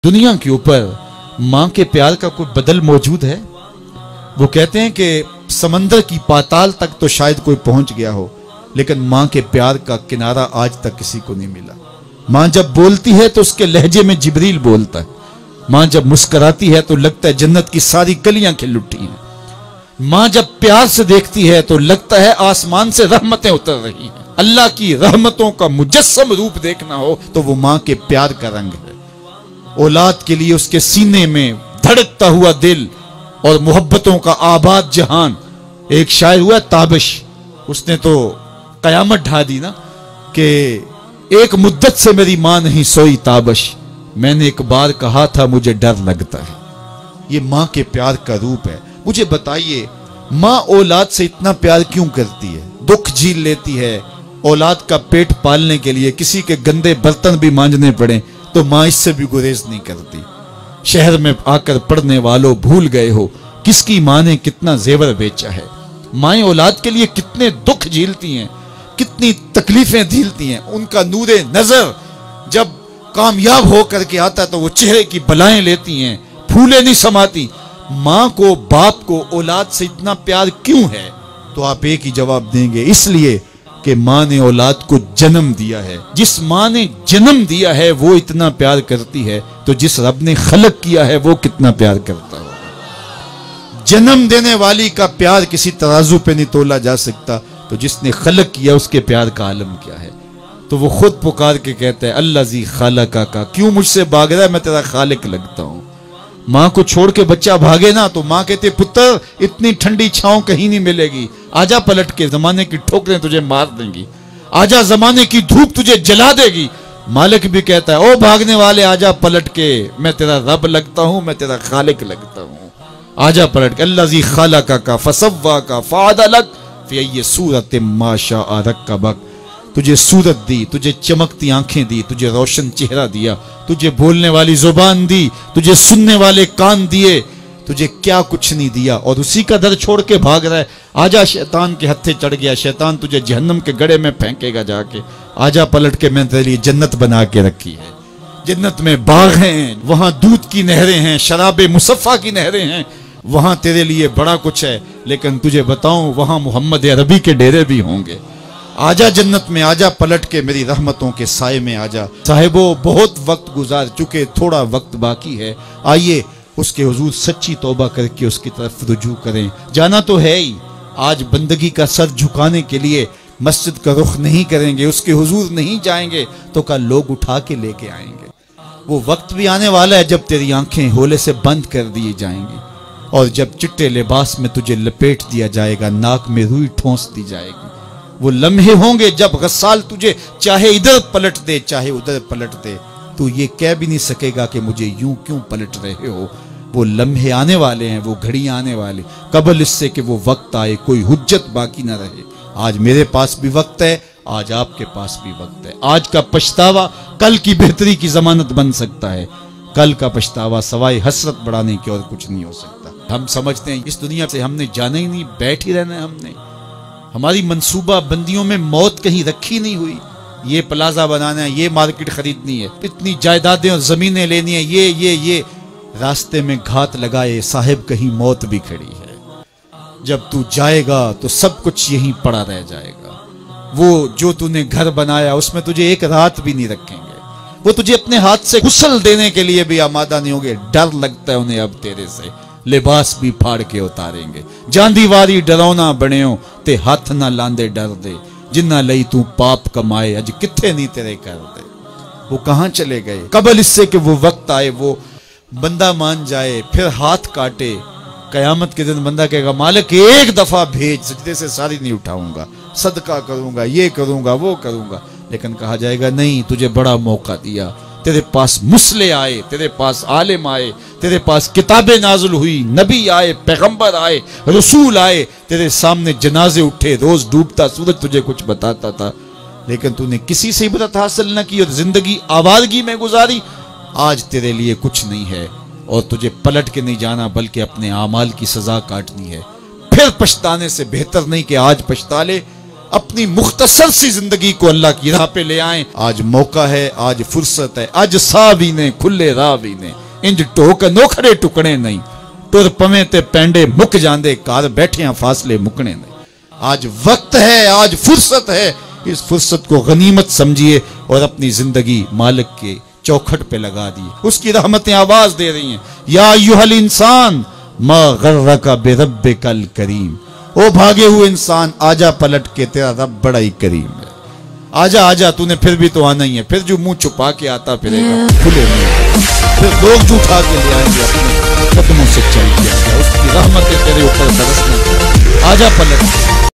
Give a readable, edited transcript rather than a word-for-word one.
دنیا کے اوپر ماں کے پیار کا کوئی بدل موجود ہے؟ وہ کہتے ہیں کہ سمندر کی پاتال تک تو شاید کوئی پہنچ گیا ہو، لیکن ماں کے پیار کا کنارہ آج تک کسی کو نہیں ملا۔ ماں جب بولتی ہے تو اس کے لہجے میں جبریل بولتا ہے۔ ماں جب مسکراتی ہے تو لگتا ہے جنت کی ساری گلیاں کھل اٹھی ہیں۔ ماں جب پیار سے دیکھتی ہے تو لگتا ہے آسمان سے رحمتیں اتر رہی ہیں۔ اللہ کی رحمتوں کا مجسم روپ دیکھنا ہو تو وہ ماں کے پیار کا رنگ ہے۔ اولاد کے لیے اس کے سینے میں دھڑکتا ہوا دل اور محبتوں کا آباد جہان۔ ایک شاعر ہوا تابش، اس نے تو قیامت ڈھا دی نا کہ ایک مدت سے میری ماں نہیں سوئی تابش، میں نے ایک بار کہا تھا مجھے ڈر لگتا ہے۔ یہ ماں کے پیار کا روپ ہے۔ مجھے بتائیے ماں اولاد سے اتنا پیار کیوں کرتی ہے؟ دکھ جھیل لیتی ہے، اولاد کا پیٹ پالنے کے لیے کسی کے گندے برتن بھی مانجنے پڑے تو ماں اس سے بھی گریز نہیں کرتی۔ شہر میں آ کر پڑھنے والوں بھول گئے ہو کس کی ماں نے کتنا زیور بیچا ہے۔ مائیں اولاد کے لیے کتنے دکھ جھیلتی ہیں، کتنی تکلیفیں جھیلتی ہیں۔ ان کا نور نظر جب کامیاب ہو کر کے آتا تو وہ چہرے کی بلائیں لیتی ہیں، پھولے نہیں سماتی۔ ماں کو، باپ کو اولاد سے اتنا پیار کیوں ہے؟ تو آپ ایک ہی جواب دیں گے، اس لیے کہ ماں نے اولاد کو جنم دیا ہے۔ جس ماں نے جنم دیا ہے وہ اتنا پیار کرتی ہے تو جس رب نے خلق کیا ہے وہ کتنا پیار کرتا ہوگا۔ جنم دینے والی کا پیار کسی ترازو پہ نہیں تولا جا سکتا، تو جس نے خلق کیا اس کے پیار کا عالم کیا ہے؟ تو وہ خود پکار کے کہتا ہے اللہ زی خالقہ کا، کیوں مجھ سے بھاگ رہا ہے، میں تیرا خالق لگتا ہوں۔ ماں کو چھوڑ کے بچہ بھاگے نا تو ماں کہتے پتر اتنی ٹھنڈی چھاؤں کہیں نہیں ملے گی، آجا پلٹ کے، زمانے کی ٹھوکریں تجھے مار دیں گی، آجا زمانے کی دھوپ تجھے جلا دے گی۔ مالک بھی کہتا ہے او بھاگنے والے آجا پلٹ کے، میں تیرا رب لگتا ہوں، میں تیرا خالق لگتا ہوں، آجا پلٹ کے۔ اللہ زی خالقہ کا فسواک فعدلک فی ای صورت ما شاء رکبک، تجھے صورت دی، تجھے چمکتی آنکھیں دی، تجھے روشن چہرہ دیا، تجھے بولنے والی زبان دی، تجھے سننے والے کان دیے، تجھے کیا کچھ نہیں دیا، اور اسی کا در چھوڑ کے بھاگ رہا ہے۔ آجا شیطان کے ہتھے چڑھ گیا، شیطان تجھے جہنم کے گڑھے میں پھینکے گا جا کے، آجا پلٹ کے، میں تیرے لیے جنت بنا کے رکھی ہے۔ جنت میں باغ ہیں، وہاں دودھ کی نہریں ہیں، شراب مصفہ کی نہریں ہیں، وہاں تیرے لیے بڑا کچھ ہے، لیکن تجھے بتاؤں وہاں محمد عربی کے ڈیرے بھی ہوں گے۔ آجا جنت میں، آجا پلٹ کے میری رحمتوں کے سائے میں آجا۔ صاحبو بہت وقت گزار چکے، تھوڑا وقت باقی ہے، آئیے اس کے حضور سچی توبہ کر کے اس کی طرف رجوع کریں۔ جانا تو ہے ہی، آج بندگی کا سر جھکانے کے لیے مسجد کا رخ نہیں کریں گے، اس کے حضور نہیں جائیں گے تو کل لوگ اٹھا کے لے کے آئیں گے۔ وہ وقت بھی آنے والا ہے جب تیری آنکھیں ہولے سے بند کر دی جائیں گی، اور جب چٹے لباس میں تجھے لپیٹ دیا جائے گا، ناک میں روئی ٹھونس دی جائے گی۔ وہ لمحے ہوں گے جب غسال تجھے چاہے ادھر پلٹ دے چاہے ادھر پلٹ دے، تو یہ کہہ بھی نہیں سکے گا کہ مجھے یوں کیوں پلٹ رہے ہو۔ وہ لمحے آنے والے ہیں، وہ گھڑیاں آنے والی، قبل اس سے کہ وہ وقت آئے کوئی حجت باقی نہ رہے۔ آج میرے پاس بھی وقت ہے، آج آپ کے پاس بھی وقت ہے۔ آج کا پچھتاوا کل کی بہتری کی ضمانت بن سکتا ہے، کل کا پچھتاوا سوائے حسرت بڑھانے کے اور کچھ نہیں ہو سکتا۔ ہم سمجھتے ہیں اس دنیا سے ہم نے جانا ہی نہیں، بیٹھ ہی رہنا ہے، ہم نے ہماری منصوبہ بندیوں میں موت کہیں رکھی نہیں ہوئی۔ یہ پلازا بنانا ہے، یہ مارکیٹ خریدنی ہے، اتنی جائیدادیں اور زمینیں لینی ہیں، یہ راستے میں گھات لگائے صاحب کہیں موت بھی کھڑی ہے۔ جب تو جائے گا تو سب کچھ یہیں پڑا رہ جائے گا۔ وہ جو تو نے گھر بنایا اس میں تجھے ایک رات بھی نہیں رکھیں گے، وہ تجھے اپنے ہاتھ سے غسل دینے کے لیے بھی آمادہ نہیں ہوں گے۔ ڈر لگتا ہے انہیں اب تیرے سے، لباس بھی پھاڑ کے اتاریں گے۔ جاندی واری ڈرونا بنیو تے ہاتھ نہ لاندے ڈر دے، جنہ لئی تو پاپ کمائے اج کتھے نہیں تیرے کر دے۔ وہ کہاں چلے گئے؟ قبل اس سے کہ وہ وقت آئے، وہ بندہ مان جائے پھر ہاتھ کاٹے۔ قیامت کے دن بندہ کہے گا مالک ایک دفعہ بھیج، سجدے سے ساری نہیں اٹھاؤں گا، صدقہ کروں گا، یہ کروں گا، وہ کروں گا، لیکن کہا جائے گا نہیں، تجھے بڑا موقع دیا، تیرے پاس مسلح آئے، تیرے پاس عالم آئے، تیرے پاس کتابیں نازل ہوئی، نبی آئے، پیغمبر آئے، رسول آئے، تیرے سامنے جنازے اٹھے، روز ڈوبتا سورج تجھے کچھ بتاتا تھا، لیکن تو نے کسی سے عبرت حاصل نہ کی اور زندگی آوارگی میں گزاری۔ آج تیرے لیے کچھ نہیں ہے اور تجھے پلٹ کے نہیں جانا بلکہ اپنے اعمال کی سزا کاٹنی ہے۔ پھر پچھتانے سے بہتر نہیں کہ آج پچھتا لے، اپنی مختصر سی زندگی کو اللہ کی راہ پہ لے آئیں. آج موقع ہے, آج فرصت ہے, آج سا بھی نے کھلے راہ بھی نے, انج ٹوک نوکھڑے ٹکڑے نہیں, ٹر پویں تے پینڈے مک جاندے, کار بیٹھیاں فاصلے مکنے نہیں. آج وقت ہے, آج فرصت ہے, اس فرصت کو غنیمت سمجھیے اور اپنی زندگی مالک کے چوکھٹ پہ لگا دیے. اس کی رحمتیں آواز دے رہی ہیں, یا ایھا الانسان ما غرک بربک الکریم. او بھاگے ہوئے انسان, آجا پلٹ کے, تیرا رب بڑا ہی کریم ہے. آجا آجا, تو نے پھر بھی تو آنا ہی ہے. پھر جو منہ چھپا کے آتا پھرے گا کھلے منہ, پھر لوگ جو اٹھا کے لے آئیں گے اپنے قدموں سے چل کے. اس کی رحمتیں تیرے اوپر برسنا. آجا پلٹ.